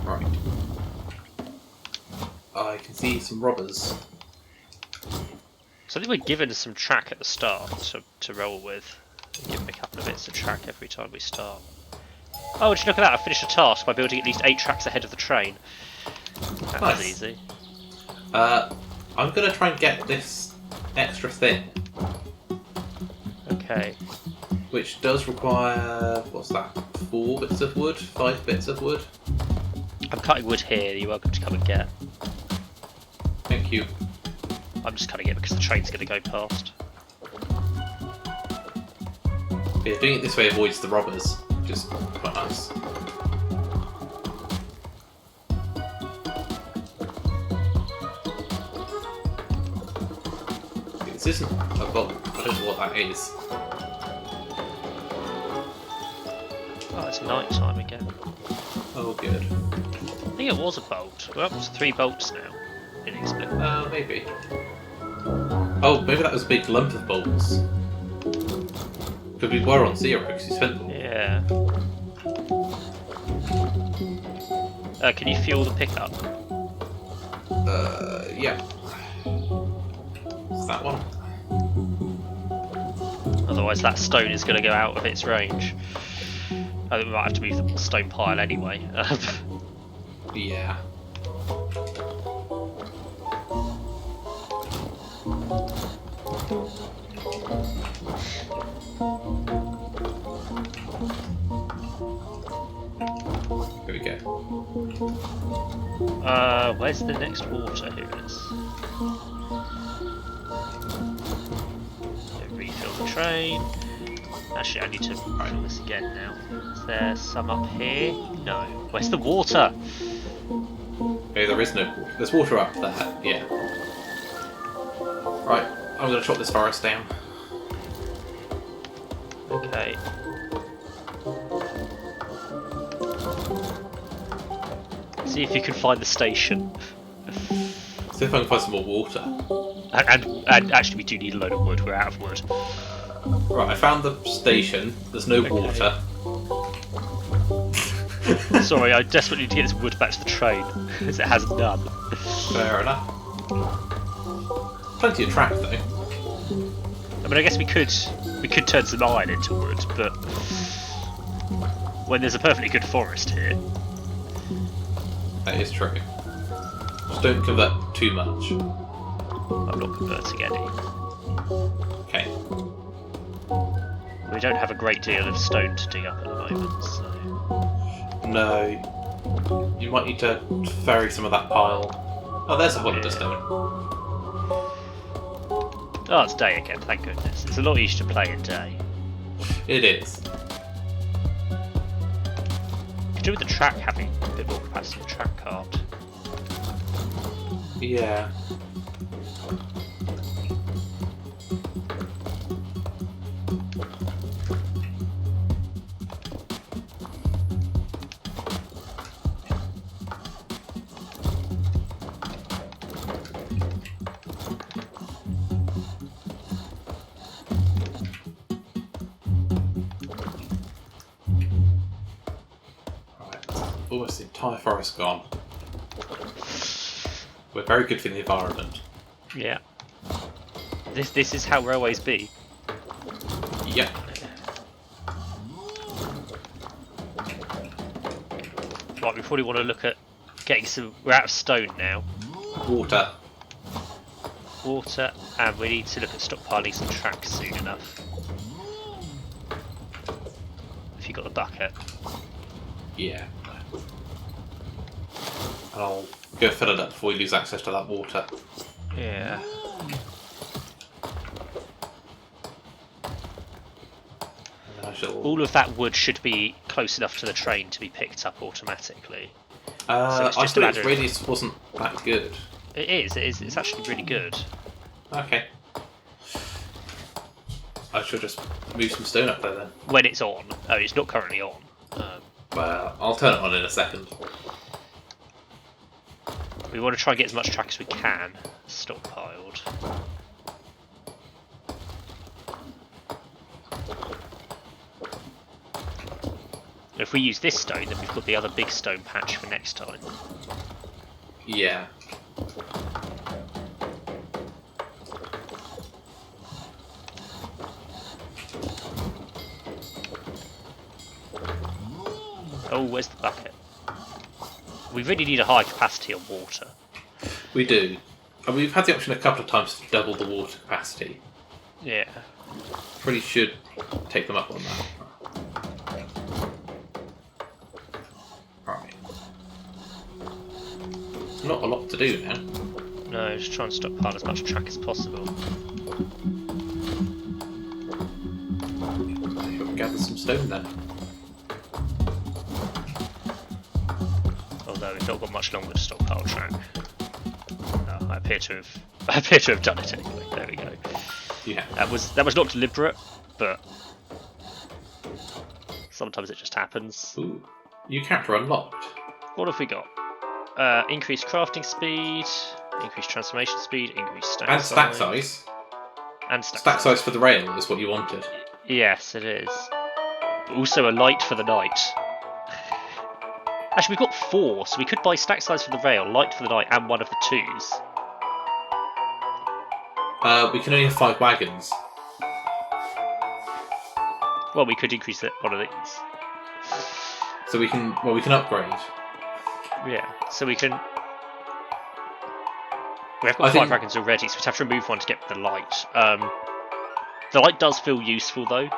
Right. I can see some robbers. So I think we're given some track at the start to roll with. We're given a couple of bits of track every time we start. Oh, would you look at that? I finished a task by building at least 8 tracks ahead of the train. That was easy. I'm going to try and get this extra thing. Okay. Which does require, what's that, 4 bits of wood? 5 bits of wood? I'm cutting wood here, you're welcome to come and get. Thank you. I'm just cutting it because the train's going to go past. Yeah, doing it this way avoids the robbers, which is quite nice. This isn't a bolt, I don't know what that is. Oh, it's night time again. Oh, good. I think it was a bolt. We're up to 3 bolts now. Inexplicably. Maybe. Oh, maybe that was a big lump of bolts. Because we were on 0 because you spent them. Yeah. Can you fuel the pickup? Yeah. It's that one. Otherwise that stone is going to go out of its range. I think we might have to move the stone pile anyway. Yeah. Here we go. Where's the next water? Here it is. Refill the train. Actually, I need to fill this again now. Is there some up here? No. Where's the water? Okay, there is no water. There's water up there, yeah. Right, I'm going to chop this forest down. Okay. See if you can find the station. See if I can find some more water. And actually, we do need a load of wood. We're out of wood. Right, I found the station. There's no water. Sorry, I desperately need to get this wood back to the train, as it has none. Fair enough. Plenty of track though. I mean, I guess we could turn some iron into wood, but when there's a perfectly good forest here. That is true. Just don't convert too much. I'm not converting any. Okay. We don't have a great deal of stone to dig up at the moment, so... No. You might need to ferry some of that pile. Oh, there's a whole lot of stone. Oh, it's day again, thank goodness. It's a lot easier to play in day. It is. Could do with the track having a bit more capacity, the track cart. Yeah. Almost the entire forest gone. We're very good for the environment. Yeah. This is how railways be. Yep. Right, we probably want to look at getting some... We're out of stone now. Water. Water, and we need to look at stockpiling some tracks soon enough. If you got the bucket. Yeah. And I'll go fill it up before we lose access to that water. Yeah. And then I shall... All of that wood should be close enough to the train to be picked up automatically. So I just thought its radius wasn't that good. It is. It's actually really good. Okay. I should just move some stone up there then. When it's on. Oh, it's not currently on. Well, I'll turn it on in a second. We want to try and get as much track as we can stockpiled. if we use this stone, then we've got the other big stone patch for next time. Yeah. Oh, where's the bucket? We really need a high capacity on water. We do. And we've had the option a couple of times to double the water capacity. Yeah. Pretty should take them up on that. Right. Not a lot to do now. No, just try and stockpile as much track as possible. We'll gather some stone then. Although we've not got much longer to stockpile track. No, I appear to have done it anyway. There we go. Yeah. That was not deliberate, but sometimes it just happens. Ooh. New character unlocked. What have we got? Increased crafting speed, increased transformation speed, increased stack And size. stack size. And Stack size for the rail is what you wanted. Yes, it is. But also a light for the night. Actually, we've got 4, so we could buy stack size for the rail, light for the night, and one of the 2s. We can only have 5 wagons. Well, we could increase one of these. So we can upgrade. Yeah, so we can... We have got 5 wagons already, so we'd have to remove one to get the light. The light does feel useful, though.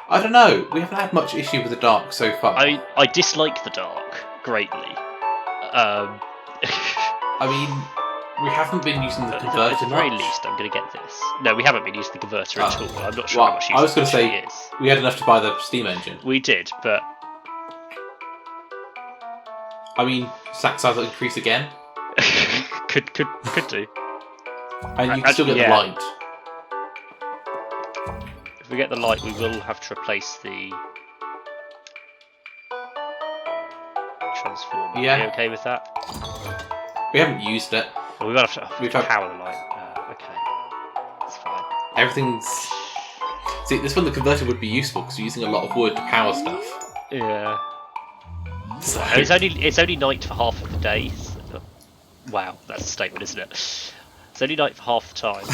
I don't know. We haven't had much issue with the dark so far. I dislike the dark greatly. I mean, we haven't been using the converter at the very much. least, I'm going to get this. No, we haven't been using the converter at all. I'm not sure well, how much use I was going to say it is. we had enough to buy the steam engine. We did, but I mean, stack size will increase again, could do. and you can still get the light. If we get the light, we will have to replace the transformer. Yeah. Are you okay with that? We haven't used it. Well, we might have to We've had- power the light. Okay, that's fine. Everything's. See, this one the converter would be useful because you're using a lot of wood to power stuff. Yeah. So And it's only night for half of the day. So, wow, that's a statement, isn't it? It's only night for half the time.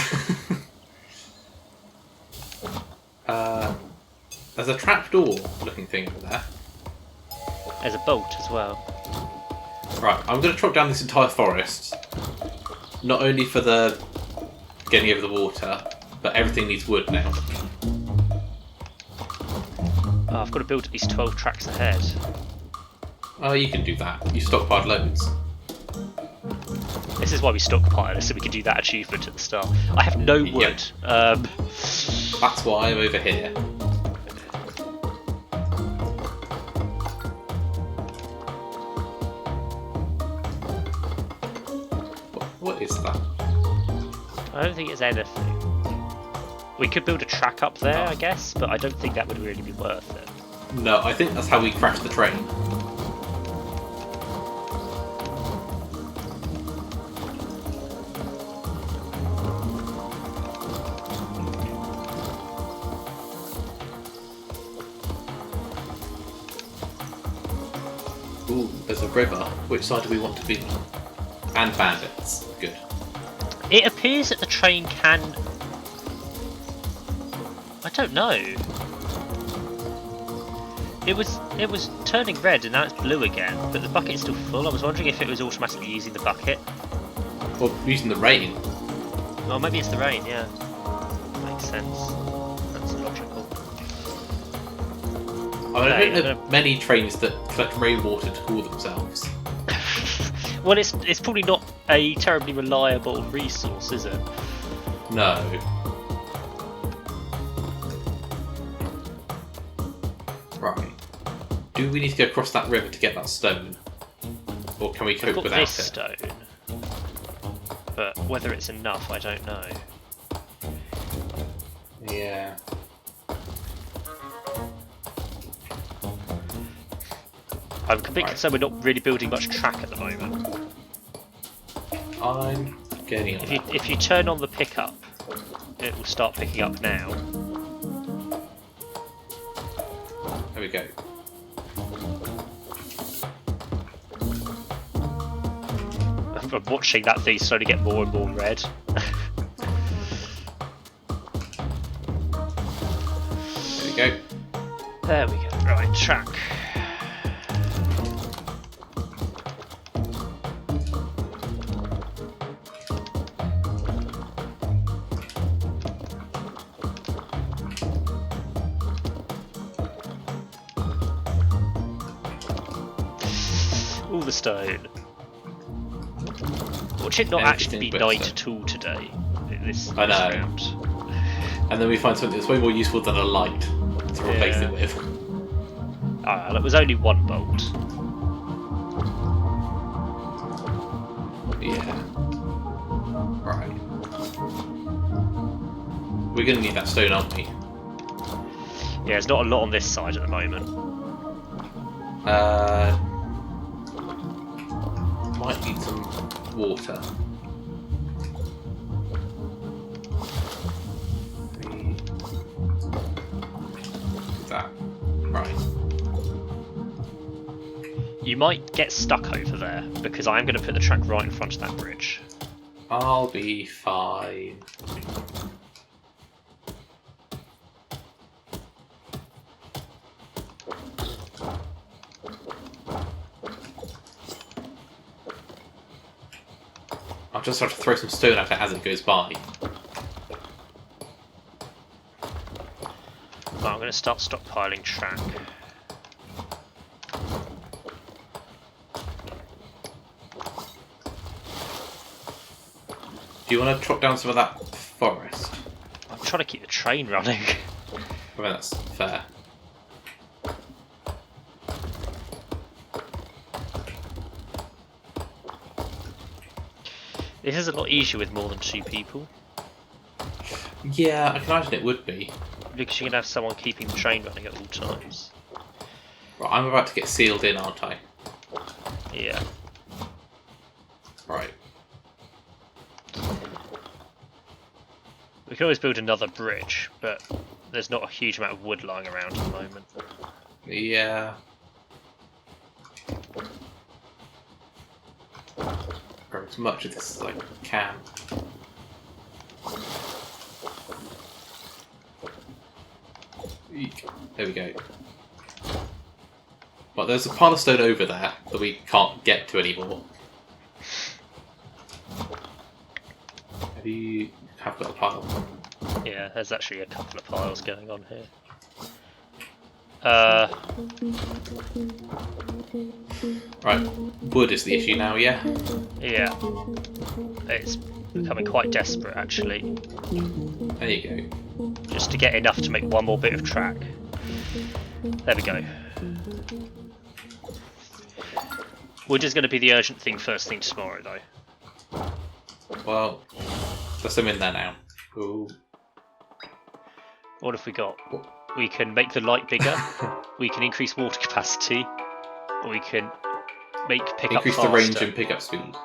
There's a trapdoor looking thing over there. There's a bolt as well. Right, I'm going to chop down this entire forest. Not only for the getting over the water, but everything needs wood now. Oh, I've got to build at least 12 tracks ahead. Oh, you can do that. You stockpiled loads. This is why we stockpile, so we can do that achievement at the start. I have no wood. Yep. That's why I'm over here. What is that? I don't think it's anything. We could build a track up there, I guess, but I don't think that would really be worth it. No, I think that's how we crashed the train. Ooh, there's a river. Which side do we want to be on? And bandits. Good. It appears that the train can... I don't know. It was turning red and now it's blue again, but the bucket's still full. I was wondering if it was automatically using the bucket. Or using the rain. Well, maybe it's the rain, yeah. Makes sense. That's logical. I don't know many trains that collect rainwater to cool themselves. Well, it's probably not a terribly reliable resource, is it? No. Right. Do we need to go across that river to get that stone? Or can we cope I've got without this it? stone, but whether it's enough, I don't know. Yeah. I'm a bit concerned we're not really building much track at the moment. I'm getting on that. If you turn on the pickup, it will start picking up now. There we go. I'm watching that thing slowly get more and more red. There we go. There we go. Right, track. All the stone. Watch it not actually be night at all today. This round. And then we find something that's way more useful than a light to replace it with. Ah, that was only one bolt. Yeah. Right. We're going to need that stone, aren't we? Yeah, there's not a lot on this side at the moment. Might need some water. That. Right. You might get stuck over there, because I am going to put the track right in front of that bridge. I'll be fine. I'll just have to throw some stone at it as it goes by. Well, I'm going to start stockpiling track. Do you want to chop down some of that forest? I'm trying to keep the train running. I mean, that's fair. This is a lot easier with more than 2 people. Yeah, I can imagine it would be. Because you can have someone keeping the train running at all times. Right, I'm about to get sealed in, aren't I? Yeah. Right. We can always build another bridge, but there's not a huge amount of wood lying around at the moment. Yeah. Grab as much of this as I can. Eek. There we go. Well, there's a pile of stone over there that we can't get to anymore. Have got a pile? Yeah, there's actually a couple of piles going on here. Right, wood is the issue now, yeah? Yeah. It's becoming quite desperate, actually. There you go. Just to get enough to make one more bit of track. There we go. Wood is going to be the urgent thing first thing tomorrow, though. Well, there's some in there now. Ooh. What have we got? We can make the light bigger, we can increase water capacity, or we can make pickup increase faster. the range and pickup speed.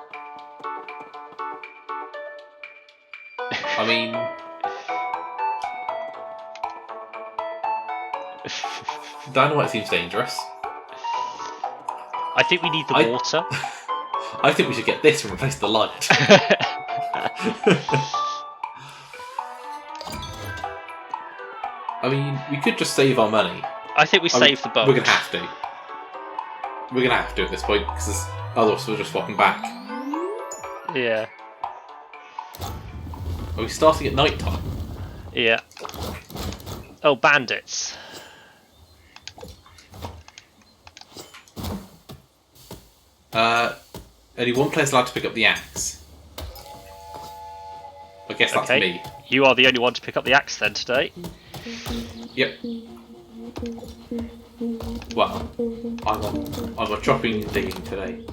I mean... Dynamite seems dangerous. I think we need the water. I think we should get this and replace the light. I mean, we could just save our money. I think we save the boat. We're going to have to. We're going to have to at this point, because otherwise we're just swapping back. Yeah. Are we starting at night time? Yeah. Oh, bandits. Only one player's allowed to pick up the axe. I guess that's me. You are the only one to pick up the axe then today. Yep. Well, I'm on chopping and digging today.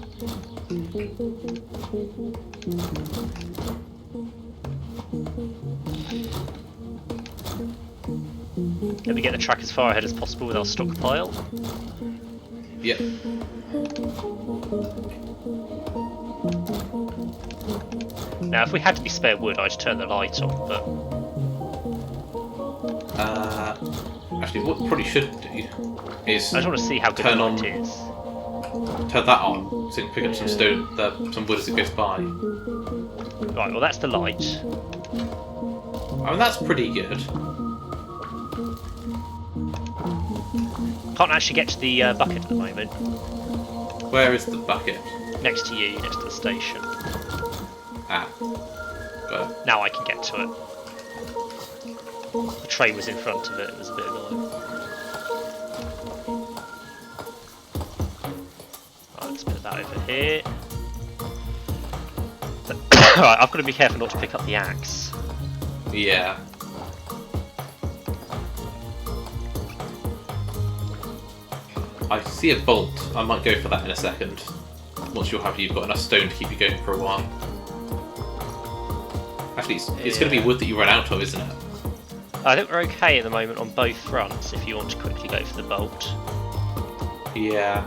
Let me get the track as far ahead as possible with our stockpile. Yep. Now, if we had to be spare wood, I'd turn the light on, but... Actually, what we probably should do is I just want to see how good turn the on, light is. turn that on, so you can pick up some stone, some wood as it goes by. Right, well that's the light. I mean, that's pretty good. Can't actually get to the bucket at the moment. Where is the bucket? Next to you, next to the station. Ah. Got it. Now I can get to it. The tray was in front of it, it was a bit annoying. Right, let's put that over here. Right, I've got to be careful not to pick up the axe. Yeah. I see a bolt. I might go for that in a second. Once you've got enough stone to keep you going for a while. Actually, it's going to be wood that you run out of, isn't it? I think we're okay at the moment on both fronts if you want to quickly go for the bolt. Yeah.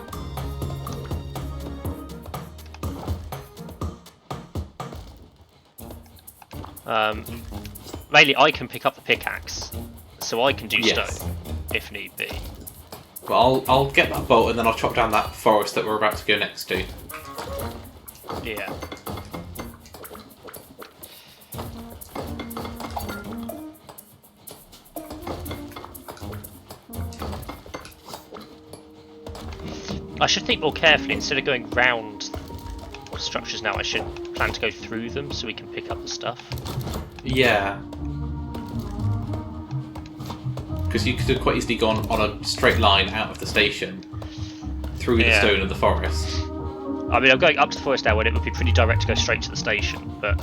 Mainly I can pick up the pickaxe, so I can do Yes. stone, if need be. But I'll get that bolt and then I'll chop down that forest that we're about to go next to. Yeah. I should think more carefully. Instead of going round structures now, I should plan to go through them so we can pick up the stuff. Yeah. Because you could have quite easily gone on a straight line out of the station, through the stone of the forest. I mean, I'm going up to the forest now when it would be pretty direct to go straight to the station, but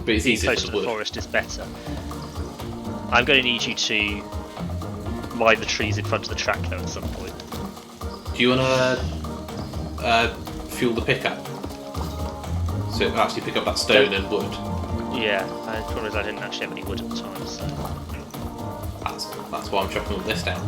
it's easier close to the forest is better. I'm going to need you to mine the trees in front of the track though at some point. Do you want to fuel the pickup? So it actually pick up that stone and wood. Yeah, the problem is I didn't actually have any wood at the time, so... That's why I'm chopping all this down.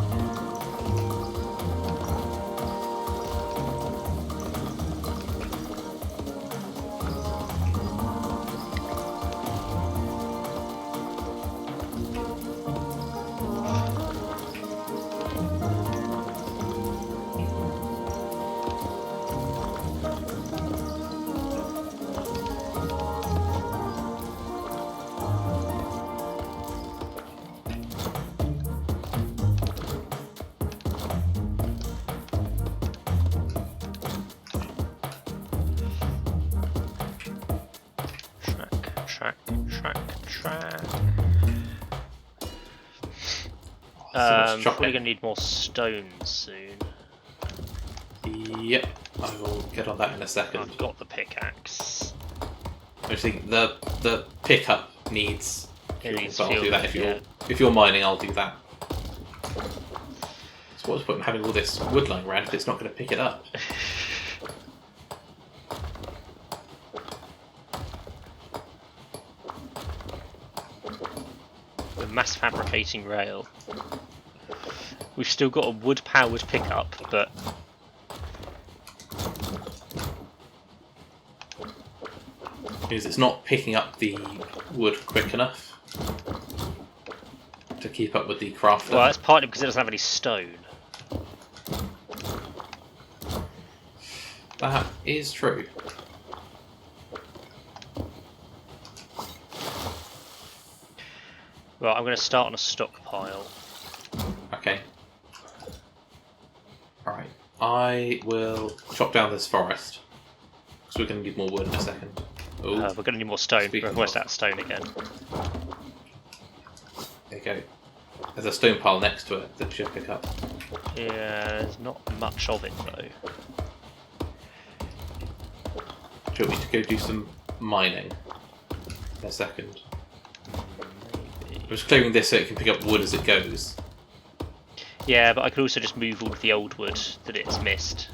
Probably going to need more stone soon. Yep, I will get on that in a second. I've got the pickaxe. I just think the pickup needs fuel, but I'll do that if you're mining. I'll do that. So what's the point in having all this wood lying around if it's not going to pick it up? We're mass fabricating rail. We've still got a wood-powered pickup, but because it's not picking up the wood quick enough to keep up with the crafter. well, that's partly because it doesn't have any stone. That is true. Right, I'm going to start on a stockpile. Okay. Alright, I will chop down this forest because we're going to need more wood in a second. We're going to need more stone. We're almost out of stone again. There you go. There's a stone pile next to it that should pick up. Yeah, there's not much of it though. Do you want me to go do some mining in a second? I'm just clearing this so it can pick up wood as it goes. Yeah, but I could also just move all of the old wood that it's missed.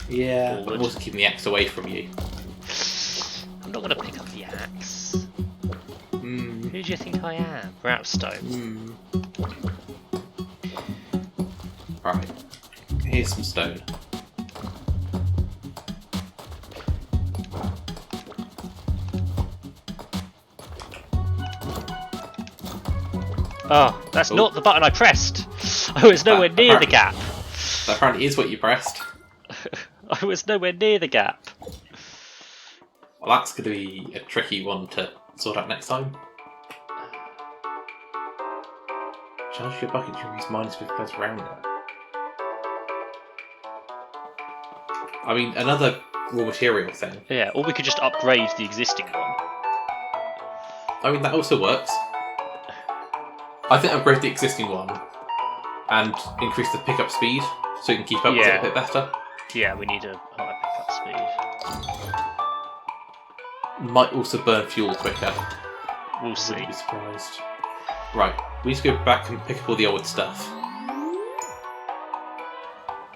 Yeah, but I'm also keeping the axe away from you. I'm not going to pick up the axe. Who do you think I am? We're out of stone. Right, here's some stone. Oh, that's Oh. not the button I pressed. I was nowhere near the gap. That apparently is what you pressed. I was nowhere near the gap. Well, that's going to be a tricky one to sort out next time. Charge your bucket to use minus with plus around it. I mean, another raw material thing. Yeah, or we could just upgrade the existing one. I mean, that also works. I think upgrade the existing one and increase the pickup speed so you can keep up with it a bit better. Yeah, we need a higher pickup speed. Might also burn fuel quicker. We'll see. Wouldn't be surprised. Right, we need to go back and pick up all the old stuff.